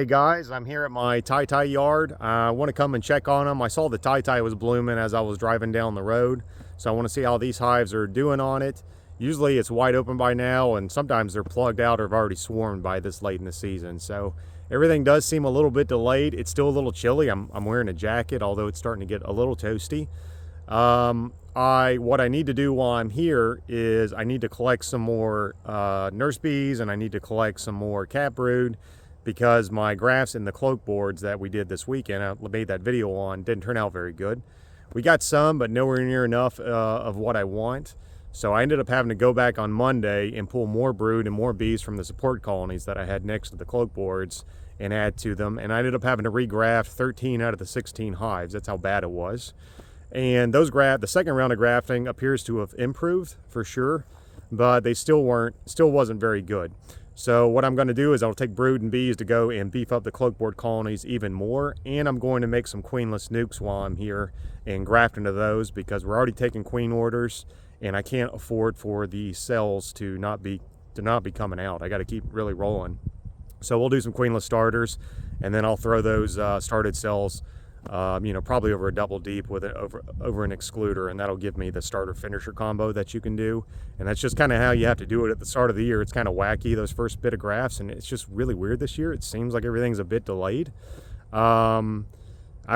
Hey guys, I'm here at my tie yard. I want to come and check on them. I saw the tie was blooming as I was driving down the road, so I want to see how these hives are doing on it. Usually it's wide open by now, and sometimes they're plugged out or have already swarmed by this late in the season. So everything does seem a little bit delayed. It's still a little chilly. I'm wearing a jacket, although it's starting to get a little toasty. What I need to do while I'm here is I need to collect some more nurse bees, and I need to collect some more cat brood, because my grafts in the cloak boards that we did this weekend, I made that video on, didn't turn out very good. We got some, but nowhere near enough of what I want. So I ended up having to go back on Monday and pull more brood and more bees from the support colonies that I had next to the cloak boards and add to them. And I ended up having to regraft 13 out of the 16 hives. That's how bad it was. And those the second round of grafting appears to have improved for sure, but they still wasn't very good. So what I'm going to do is I'll take brood and bees to go and beef up the cloak board colonies even more, and I'm going to make some queenless nukes while I'm here and graft into those, because we're already taking queen orders and I can't afford for the cells to not be coming out. I got to keep really rolling. So we'll do some queenless starters, and then I'll throw those started cells probably over a double deep with it over an excluder, and that'll give me the starter finisher combo that you can do. And that's just kind of how you have to do it at the start of the year. It's kind of wacky, those first bit of grafts, and it's just really weird this year. It seems like everything's a bit delayed. I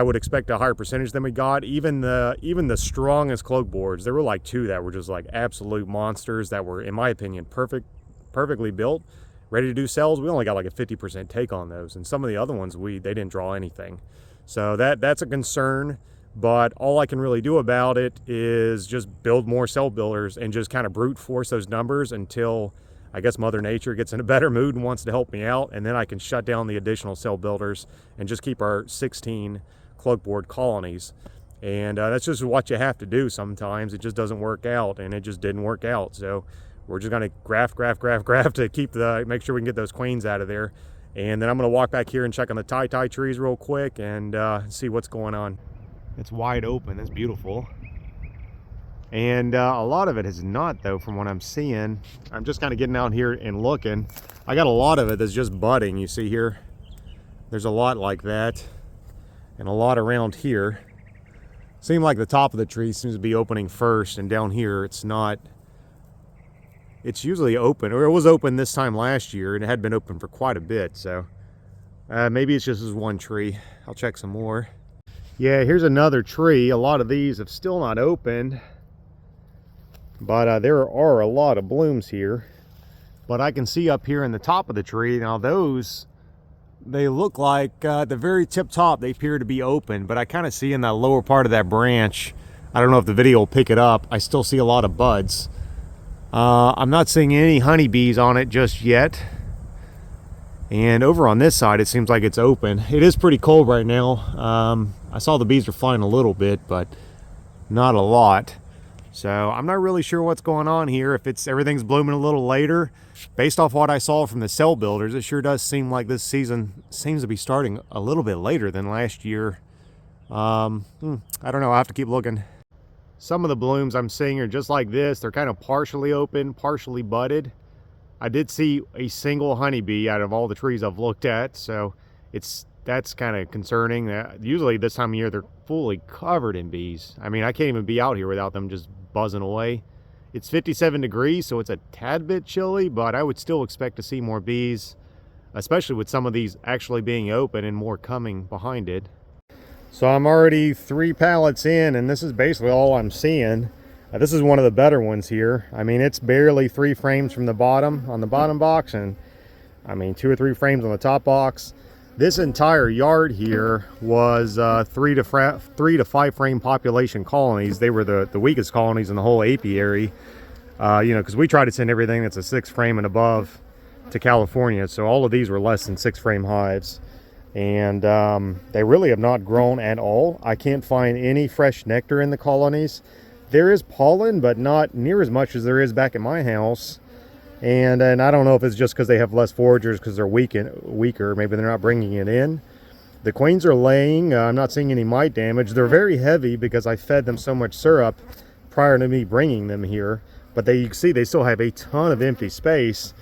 would expect a higher percentage than we got. Even the strongest cloak boards, there were like 2 that were just like absolute monsters that were, in my opinion, perfectly built, ready to do cells. We only got like a 50% take on those, and some of the other ones they didn't draw anything. So that's a concern, but all I can really do about it is just build more cell builders and just kind of brute force those numbers until I guess Mother Nature gets in a better mood and wants to help me out, and then I can shut down the additional cell builders and just keep our 16 cloakboard colonies. And that's just what you have to do sometimes. It just doesn't work out, and it just didn't work out. So we're just going to graft to make sure we can get those queens out of there. And then I'm going to walk back here and check on the tie trees real quick and see what's going on. It's wide open. It's beautiful. And a lot of it is not, though, from what I'm seeing. I'm just kind of getting out here and looking. I got a lot of it that's just budding. You see here? There's a lot like that. And a lot around here. Seems like the top of the tree seems to be opening first. And down here, it's not. It's usually open, or it was open this time last year, and it had been open for quite a bit. So maybe it's just this one tree. I'll check some more. Yeah, here's another tree. A lot of these have still not opened, but there are a lot of blooms here. But I can see up here in the top of the tree, now those, they look like at the very tip top, they appear to be open, but I kind of see in that lower part of that branch, I don't know if the video will pick it up, I still see a lot of buds. I'm not seeing any honeybees on it just yet. And over on this side, it seems like it's open. It is pretty cold right now. I saw the bees are flying a little bit, but not a lot. So I'm not really sure what's going on here. If everything's blooming a little later. Based off what I saw from the cell builders, it sure does seem like this season seems to be starting a little bit later than last year. I don't know. I'll have to keep looking. Some of the blooms I'm seeing are just like this. They're kind of partially open, partially budded. I did see a single honeybee out of all the trees I've looked at, so that's kind of concerning. Usually this time of year they're fully covered in bees. I mean, I can't even be out here without them just buzzing away. It's 57 degrees, so it's a tad bit chilly, but I would still expect to see more bees, especially with some of these actually being open and more coming behind it. So I'm already 3 pallets in, and this is basically all I'm seeing. This is one of the better ones here. I mean, it's barely 3 frames from the bottom on the bottom box, and I mean 2 or 3 frames on the top box. This entire yard here was 3 to 5 frame population colonies. They were the weakest colonies in the whole apiary. Because we try to send everything that's a 6 frame and above to California. So all of these were less than 6 frame hives. And they really have not grown at all. I can't find any fresh nectar in the colonies. There is pollen, but not near as much as there is back at my house. And I don't know if it's just because they have less foragers because they're weaker. Maybe they're not bringing it in. The queens are laying. I'm not seeing any mite damage. They're very heavy because I fed them so much syrup prior to me bringing them here. But you can see they still have a ton of empty space.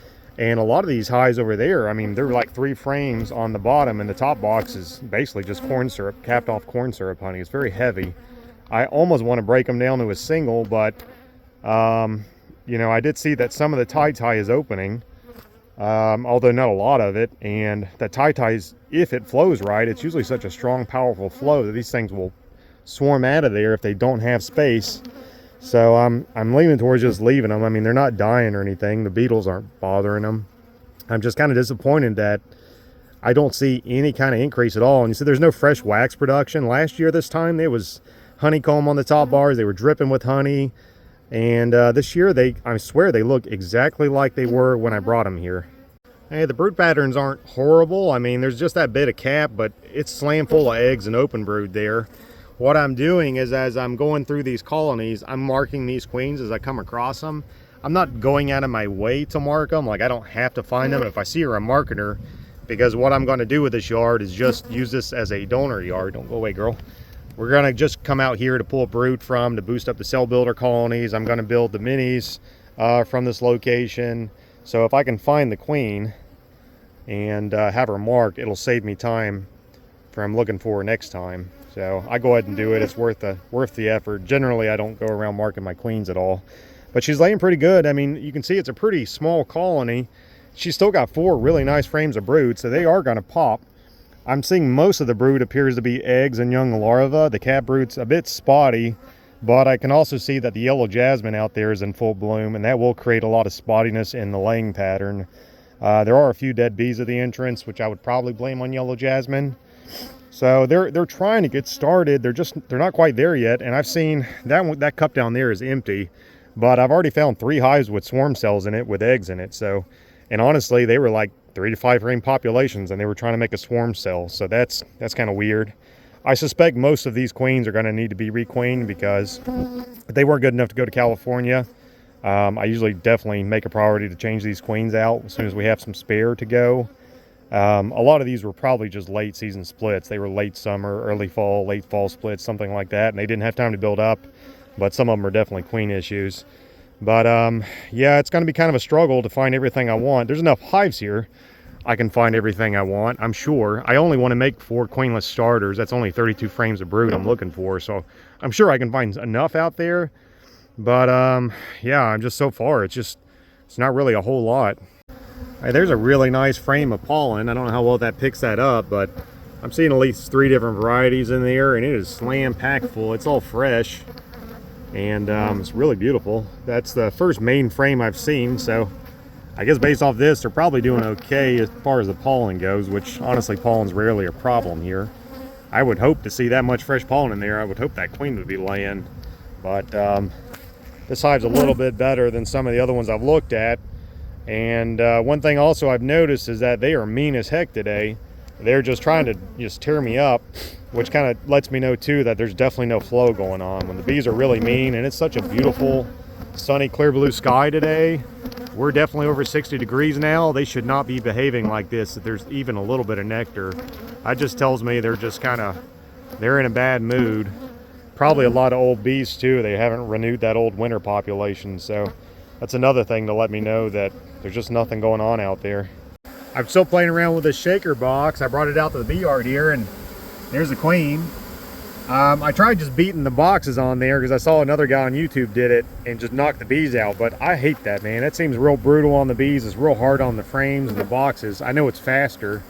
And a lot of these hives over there, I mean, they're like 3 frames on the bottom, and the top box is basically just corn syrup, capped off corn syrup honey. It's very heavy. I almost want to break them down to a single, but you know, I did see that some of the tie is opening, although not a lot of it. And the ties, if it flows right, it's usually such a strong, powerful flow that these things will swarm out of there if they don't have space. So I'm leaning towards just leaving them. I mean, they're not dying or anything. The beetles aren't bothering them. I'm just kind of disappointed that I don't see any kind of increase at all. And you see there's no fresh wax production. Last year this time there was honeycomb on the top bars. They were dripping with honey. And this year I swear they look exactly like they were when I brought them here. Hey, the brood patterns aren't horrible. I mean, there's just that bit of cap, but it's slam full of eggs and open brood there. What I'm doing is, as I'm going through these colonies, I'm marking these queens as I come across them. I'm not going out of my way to mark them. Like, I don't have to find them. If I see her, I'm marking her, because what I'm going to do with this yard is just use this as a donor yard. Don't go away, girl. We're going to just come out here to pull brood from, to boost up the cell builder colonies. I'm going to build the minis from this location. So if I can find the queen and have her marked, it'll save me time from looking for her next time. So I go ahead and do it. It's worth the effort. Generally, I don't go around marking my queens at all. But she's laying pretty good. I mean, you can see it's a pretty small colony. She's still got 4 really nice frames of brood, so they are going to pop. I'm seeing most of the brood appears to be eggs and young larvae. The cat brood's a bit spotty, but I can also see that the yellow jasmine out there is in full bloom, and that will create a lot of spottiness in the laying pattern. There are a few dead bees at the entrance, which I would probably blame on yellow jasmine. So they're trying to get started. They're not quite there yet. And I've seen that cup down there is empty, but I've already found 3 hives with swarm cells in it with eggs in it. So, and honestly, they were like 3 to 5 frame populations, and they were trying to make a swarm cell. So that's kind of weird. I suspect most of these queens are going to need to be requeened, because if they weren't good enough to go to California, I usually definitely make a priority to change these queens out as soon as we have some spare to go. A lot of these were probably just late season splits. They were late summer, early fall, late fall splits, something like that. And they didn't have time to build up, but some of them are definitely queen issues. But yeah, it's going to be kind of a struggle to find everything I want. There's enough hives here. I can find everything I want, I'm sure. I only want to make 4 queenless starters. That's only 32 frames of brood I'm looking for. So I'm sure I can find enough out there. But yeah, I'm just so far, it's not really a whole lot. Hey, there's a really nice frame of pollen. I don't know how well that picks that up, but I'm seeing at least 3 different varieties in there, and it is slam packed full. It's all fresh, and it's really beautiful. That's the first main frame I've seen, so I guess based off this, they're probably doing okay as far as the pollen goes, which honestly, pollen's rarely a problem here. I would hope to see that much fresh pollen in there. I would hope that queen would be laying, but this hive's a little bit better than some of the other ones I've looked at. And one thing also I've noticed is that they are mean as heck today. They're just trying to tear me up, which kind of lets me know too that there's definitely no flow going on. When the bees are really mean, and it's such a beautiful sunny clear blue sky today, we're definitely over 60 degrees now. They should not be behaving like this if there's even a little bit of nectar. That just tells me they're just they're in a bad mood. Probably a lot of old bees too. They haven't renewed that old winter population, so that's another thing to let me know that there's just nothing going on out there. I'm still playing around with this shaker box. I brought it out to the bee yard here, and there's the queen. I tried just beating the boxes on there because I saw another guy on YouTube did it and just knocked the bees out, but I hate that, man. That seems real brutal on the bees. It's real hard on the frames and the boxes. I know it's faster.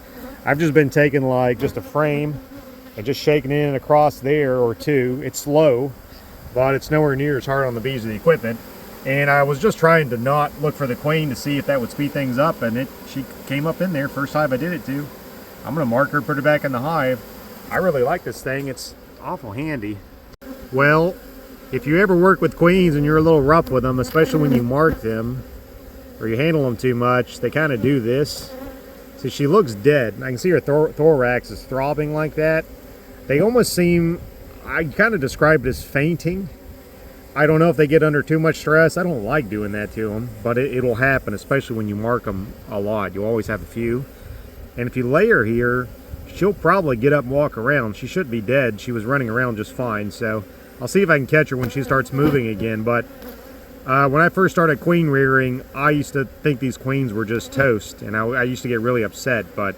I've just been taking like just a frame and just shaking it in and across there or 2. It's slow, but it's nowhere near as hard on the bees as the equipment. And I was just trying to not look for the queen to see if that would speed things up, and she came up in there first hive I did it to. I'm gonna mark her, put her back in the hive. I really like this thing. It's awful handy. Well, if you ever work with queens and you're a little rough with them, especially when you mark them or you handle them too much, they kind of do this. See, she looks dead. I can see her thorax is throbbing like that. They almost seem, I kind of described it as fainting. I don't know if they get under too much stress. I don't like doing that to them, but it'll happen, especially when you mark them a lot. You always have a few. And if you lay her here, she'll probably get up and walk around. She should be dead. She was running around just fine, so I'll see if I can catch her when she starts moving again. But When I first started queen rearing, I used to think these queens were just toast, and I used to get really upset, but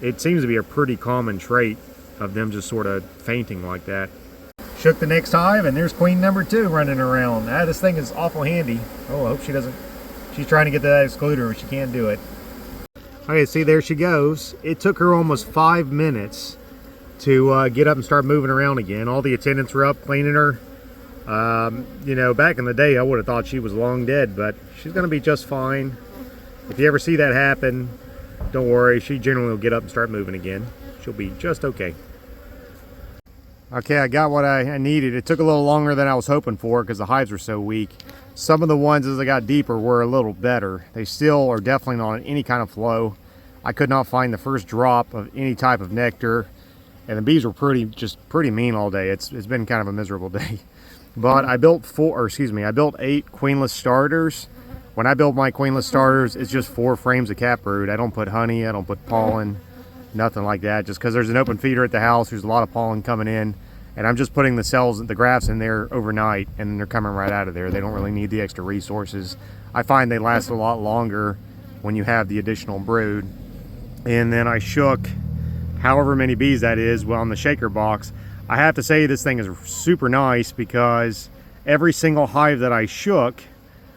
it seems to be a pretty common trait of them just sort of fainting like that. Shook the next hive, and there's queen number 2 running around. This thing is awful handy. Oh, I hope she doesn't. She's trying to get to that excluder, but she can't do it. Okay, see, there she goes. It took her almost 5 minutes to get up and start moving around again. All the attendants were up cleaning her. You know, back in the day, I would have thought she was long dead, but she's going to be just fine. If you ever see that happen, don't worry. She generally will get up and start moving again. She'll be just okay. Okay, I got what I needed. It took a little longer than I was hoping for because the hives were so weak. Some of the ones as I got deeper were a little better. They still are definitely not on any kind of flow. I could not find the first drop of any type of nectar, and the bees were pretty mean all day. It's been kind of a miserable day. But I built 8 queenless starters. When I build my queenless starters, it's just 4 frames of caproot. I don't put honey, I don't put pollen, nothing like that. Just because there's an open feeder at the house, there's a lot of pollen coming in, and I'm just putting the grafts in there overnight, and then they're coming right out of there. They don't really need the extra resources. I find they last a lot longer when you have the additional brood. And then I shook however many bees that is on the shaker box. I have to say this thing is super nice because every single hive that I shook,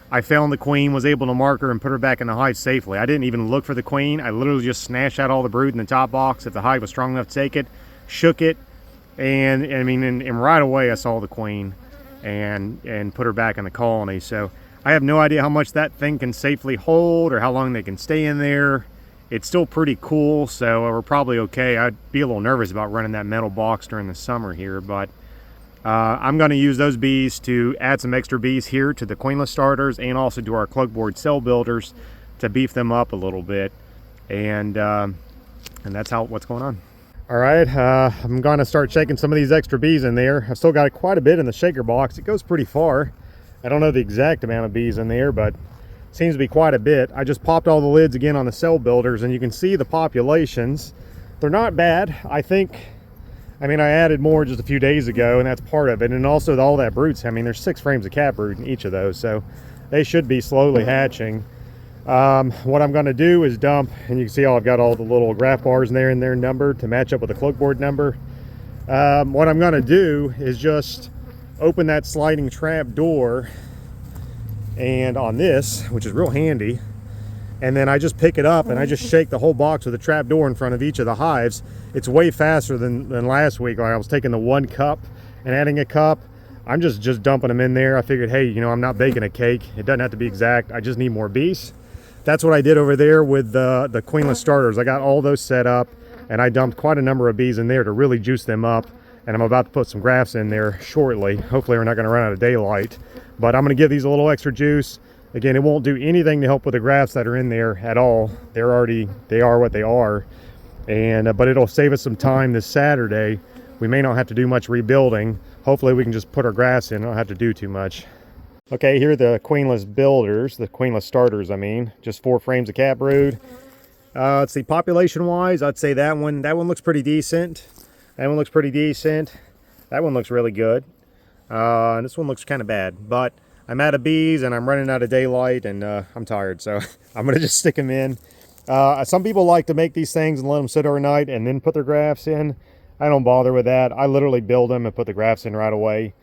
I found the queen, was able to mark her and put her back in the hive safely. I didn't even look for the queen. I literally just snatched out all the brood in the top box. If the hive was strong enough to take it, shook it, and right away I saw the queen and put her back in the colony. So I have no idea how much that thing can safely hold or how long they can stay in there. It's still pretty cool, so we're probably okay. I'd be a little nervous about running that metal box during the summer here, but I'm going to use those bees to add some extra bees here to the queenless starters and also to our cloak board cell builders to beef them up a little bit, and that's what's going on. All right, I'm going to start shaking some of these extra bees in there. I've still got quite a bit in the shaker box. It goes pretty far. I don't know the exact amount of bees in there, but seems to be quite a bit. I just popped all the lids again on the cell builders, and you can see the populations. They're not bad. I added more just a few days ago, and that's part of it. And also all that brood, there's 6 frames of cat brood in each of those, so they should be slowly hatching. What I'm going to do is dump, and you can see I've got all the little graph bars in there numbered to match up with the cloak board number. What I'm going to do is just open that sliding trap door and on this, which is real handy, and then I just pick it up and I just shake the whole box with a trap door in front of each of the hives. It's way faster than last week when I was taking the 1 cup and adding a cup. I'm just dumping them in there. I figured, hey, I'm not baking a cake. It doesn't have to be exact. I just need more bees. That's what I did over there with the queenless starters. I got all those set up, and I dumped quite a number of bees in there to really juice them up. And I'm about to put some grafts in there shortly. Hopefully we're not going to run out of daylight, but I'm going to give these a little extra juice. Again, it won't do anything to help with the grafts that are in there at all. They are what they are, and but it'll save us some time this Saturday. We may not have to do much rebuilding. Hopefully we can just put our grafts in. I don't have to do too much. Okay, here are the queenless builders, the queenless starters. Just 4 frames of cat brood. Let's see, population wise, I'd say that one looks pretty decent. That one looks pretty decent. That one looks really good. And this one looks kind of bad, but I'm out of bees and I'm running out of daylight, and I'm tired, so I'm going to just stick them in. Some people like to make these things and let them sit overnight and then put their grafts in. I don't bother with that. I literally build them and put the grafts in right away.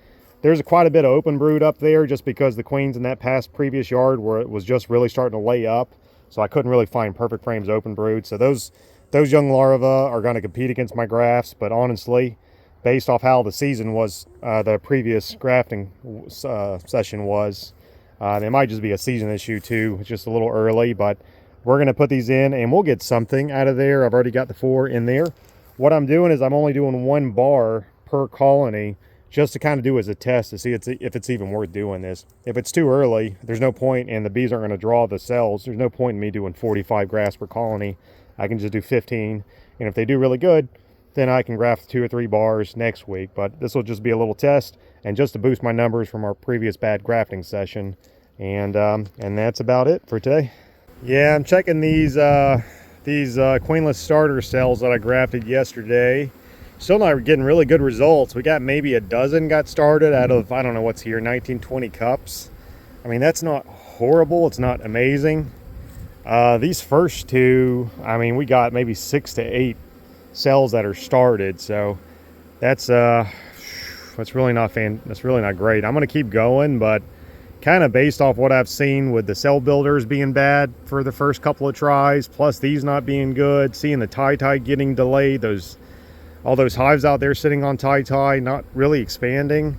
There's quite a bit of open brood up there just because the queens in that previous yard where it was just really starting to lay up, so I couldn't really find perfect frames of open brood. So those young larvae are going to compete against my grafts, but honestly, based off how the season was, the previous grafting session was, it might just be a season issue too. It's just a little early, but we're going to put these in and we'll get something out of there. I've already got the 4 in there. What I'm doing is I'm only doing 1 bar per colony just to kind of do as a test to see if it's even worth doing this. If it's too early, there's no point, and the bees aren't going to draw the cells. There's no point in me doing 45 grafts per colony. I can just do 15, and if they do really good, then I can graft 2 or 3 bars next week. But this will just be a little test and just to boost my numbers from our previous bad grafting session. And that's about it for today. Yeah, I'm checking these queenless starter cells that I grafted yesterday. Still not getting really good results. We got maybe a dozen got started out of, I don't know what's here, 19, 20 cups. I mean, that's not horrible. It's not amazing. These first two, I mean, we got maybe 6 to 8 cells that are started. So that's really not great. I'm going to keep going, but kind of based off what I've seen with the cell builders being bad for the first couple of tries, plus these not being good, seeing the tie getting delayed, all those hives out there sitting on tie not really expanding.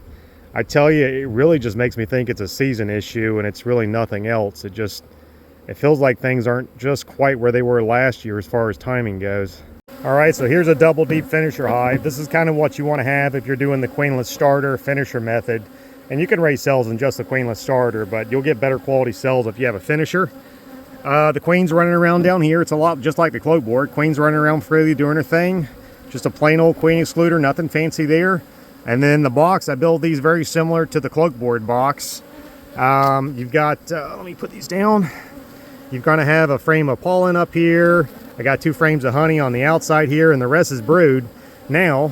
I tell you, it really just makes me think it's a season issue, and it's really nothing else. It feels like things aren't just quite where they were last year as far as timing goes. All right, so here's a double deep finisher hive. This is kind of what you want to have if you're doing the queenless starter finisher method. And you can raise cells in just the queenless starter, but you'll get better quality cells if you have a finisher. The queen's running around down here. It's a lot just like the cloak board. Queen's running around freely doing her thing. Just a plain old queen excluder, nothing fancy there. And then the box, I build these very similar to the cloak board box. You've got, let me put these down. You're going to have a frame of pollen up here. I got 2 frames of honey on the outside here, and the rest is brood. Now,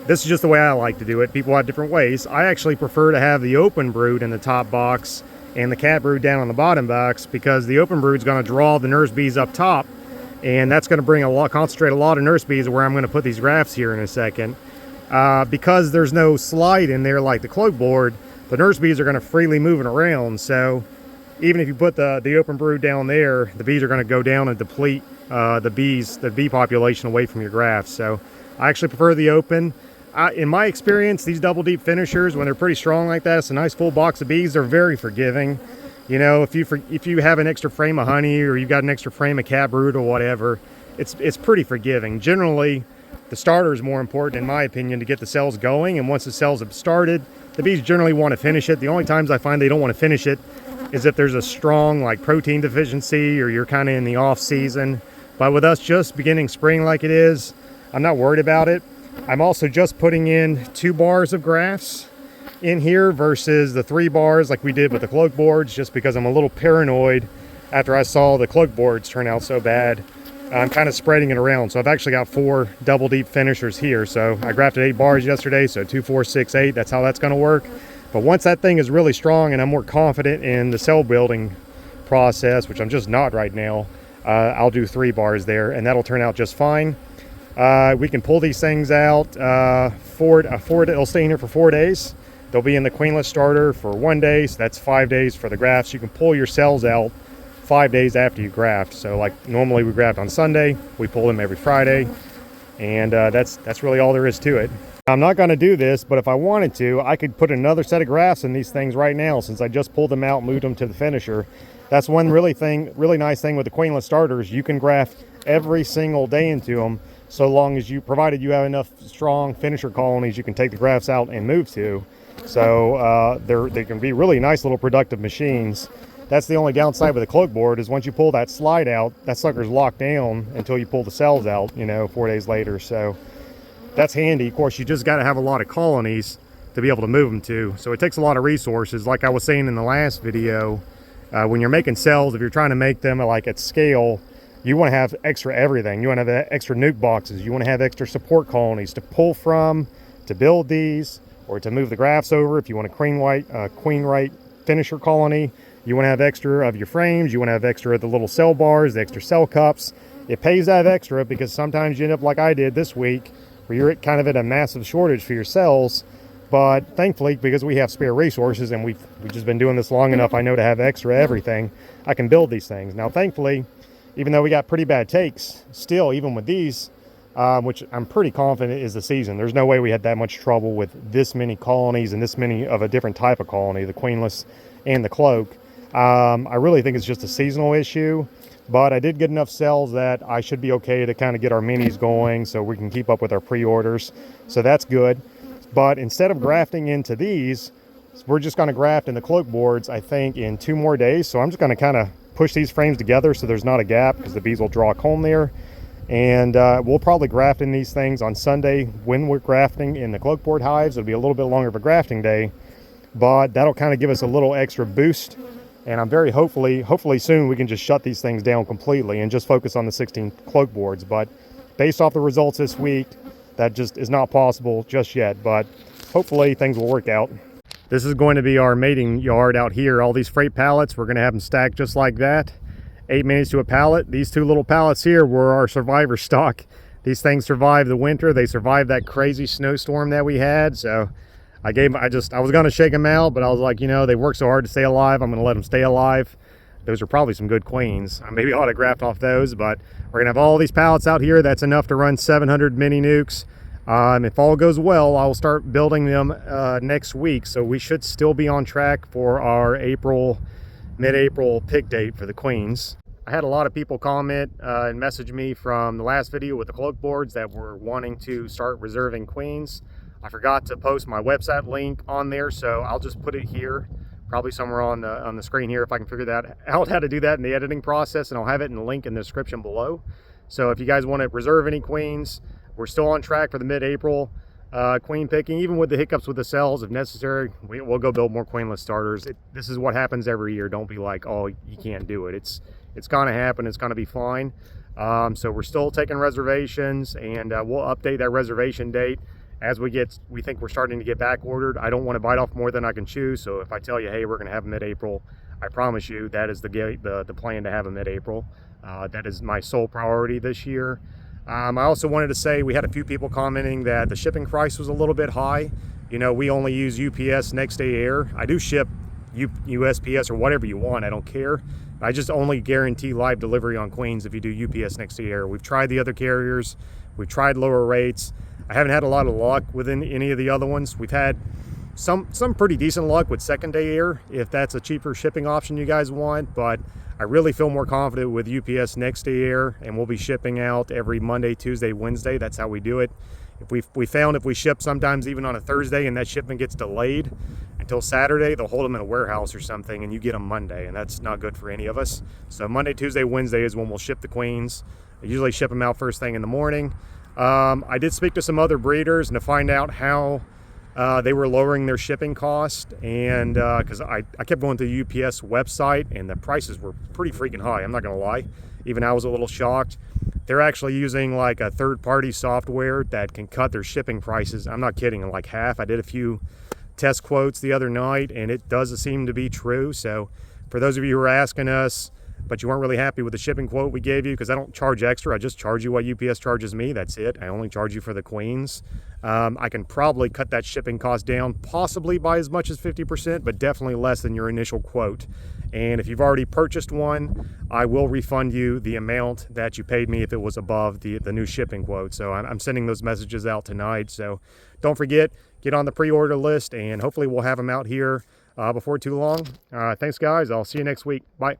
this is just the way I like to do it. People have different ways. I actually prefer to have the open brood in the top box and the cat brood down on the bottom box, because the open brood is going to draw the nurse bees up top, and that's going to concentrate a lot of nurse bees where I'm going to put these grafts here in a second. Because there's no slide in there like the cloak board, the nurse bees are going to freely move it around. So even if you put the open brood down there, the bees are going to go down and deplete the bee population away from your grafts. So I actually prefer the open. In my experience, these double deep finishers, when they're pretty strong like that, it's a nice full box of bees, they're very forgiving. You know, if you have an extra frame of honey, or you've got an extra frame of cat brood or whatever, it's pretty forgiving. Generally, the starter is more important, in my opinion, to get the cells going. And once the cells have started, the bees generally want to finish it. The only times I find they don't want to finish it is if there's a strong like protein deficiency, or you're kind of in the off season. But with us just beginning spring like it is, I'm not worried about it. I'm also just putting in 2 bars of grafts in here versus the 3 bars like we did with the cloak boards, just because I'm a little paranoid after I saw the cloak boards turn out so bad. I'm kind of spreading it around. So I've actually got 4 double deep finishers here. So I grafted 8 bars yesterday, so 2, 4, 6, 8. That's how that's going to work. But once that thing is really strong and I'm more confident in the cell building process, which I'm just not right now, I'll do 3 bars there, and that'll turn out just fine. We can pull these things out. It'll stay in here for 4 days. They'll be in the queenless starter for 1 day, so that's 5 days for the grafts. You can pull your cells out 5 days after you graft. So like normally we graft on Sunday, we pull them every Friday, and that's really all there is to it. I'm not going to do this, but if I wanted to, I could put another set of grafts in these things right now, since I just pulled them out and moved them to the finisher. That's one really nice thing with the queenless starters. You can graft every single day into them, so long as provided you have enough strong finisher colonies you can take the grafts out and move to. So they can be really nice little productive machines. That's the only downside with the cloak board, is once you pull that slide out, that sucker's locked down until you pull the cells out, 4 days later. So that's handy. Of course, you just got to have a lot of colonies to be able to move them to. So it takes a lot of resources. Like I was saying in the last video, when you're making cells, if you're trying to make them like at scale, you want to have extra everything. You want to have extra nuke boxes. You want to have extra support colonies to pull from, to build these, or to move the grafts over. If you want a queen right finisher colony, you want to have extra of your frames. You want to have extra of the little cell bars, the extra cell cups. It pays to have extra, because sometimes you end up like I did this week, where you're kind of at a massive shortage for your cells. But thankfully, because we have spare resources and we've just been doing this long enough, I know to have extra everything, I can build these things. Now, thankfully, even though we got pretty bad takes, still, even with these, which I'm pretty confident is the season, there's no way we had that much trouble with this many colonies and this many of a different type of colony, the queenless and the cloak. I really think it's just a seasonal issue, but I did get enough cells that I should be okay to kind of get our minis going so we can keep up with our pre-orders. So that's good. But instead of grafting into these, we're just going to graft in the cloak boards, I think, in 2 more days. So I'm just going to kind of push these frames together so there's not a gap, because the bees will draw a comb there. And we'll probably graft in these things on Sunday when we're grafting in the cloak board hives. It'll be a little bit longer of a grafting day, but that'll kind of give us a little extra boost. And I'm very hopefully soon we can just shut these things down completely and just focus on the 16 cloak boards. But based off the results this week, that just is not possible just yet, but hopefully things will work out. This is going to be our mating yard out here. All these freight pallets, we're going to have them stacked just like that. 8 minis to a pallet. These two little pallets here were our survivor stock. These things survived the winter. They survived that crazy snowstorm that we had. So I was going to shake them out, but I was like, you know, they work so hard to stay alive. I'm going to let them stay alive. Those are probably some good queens. Maybe I ought to graft off those, but we're going to have all these pallets out here. That's enough to run 700 mini nukes. If all goes well, I'll start building them next week. So we should still be on track for our mid-April pick date for the queens. I had a lot of people comment and message me from the last video with the cloak boards that were wanting to start reserving queens. I forgot to post my website link on there, so I'll just put it here, probably somewhere on the screen here if I can figure that out, how to do that in the editing process, and I'll have it in the link in the description below. So if you guys want to reserve any queens, we're still on track for the mid-April queen picking. Even with the hiccups with the cells, if necessary, we'll go build more queenless starters. This is what happens every year. Don't be like, oh, you can't do it. It's going to happen. It's going to be fine. So we're still taking reservations, and we'll update that reservation date as we think we're starting to get back ordered. I don't want to bite off more than I can chew. So if I tell you, hey, we're going to have mid-April, I promise you that is the plan to have a mid-April. That is my sole priority this year. I also wanted to say we had a few people commenting that the shipping price was a little bit high. You know, we only use UPS next day air. I do ship USPS or whatever you want. I don't care. I just only guarantee live delivery on queens if you do UPS next day air. We've tried the other carriers. We've tried lower rates. I haven't had a lot of luck with any of the other ones. We've had some pretty decent luck with second day air if that's a cheaper shipping option you guys want, but I really feel more confident with UPS next day air, and we'll be shipping out every Monday, Tuesday, Wednesday. That's how we do it. We found if we ship sometimes even on a Thursday and that shipment gets delayed until Saturday, they'll hold them in a warehouse or something and you get them Monday, and that's not good for any of us. So Monday, Tuesday, Wednesday is when we'll ship the queens. I usually ship them out first thing in the morning. I did speak to some other breeders and to find out how they were lowering their shipping cost, and because I kept going to the UPS website and the prices were pretty freaking high. I'm not gonna lie, even I was a little shocked. They're actually using like a third-party software that can cut their shipping prices. I'm not kidding, in like half. I did a few test quotes the other night and it does seem to be true. So for those of you who are asking us but you weren't really happy with the shipping quote we gave you, because I don't charge extra, I just charge you what UPS charges me, that's it. I only charge you for the queens. I can probably cut that shipping cost down possibly by as much as 50%, but definitely less than your initial quote. And if you've already purchased one, I will refund you the amount that you paid me if it was above the new shipping quote. So I'm sending those messages out tonight, so don't forget, get on the pre-order list, and hopefully we'll have them out here before too long. Thanks guys, I'll see you next week. Bye.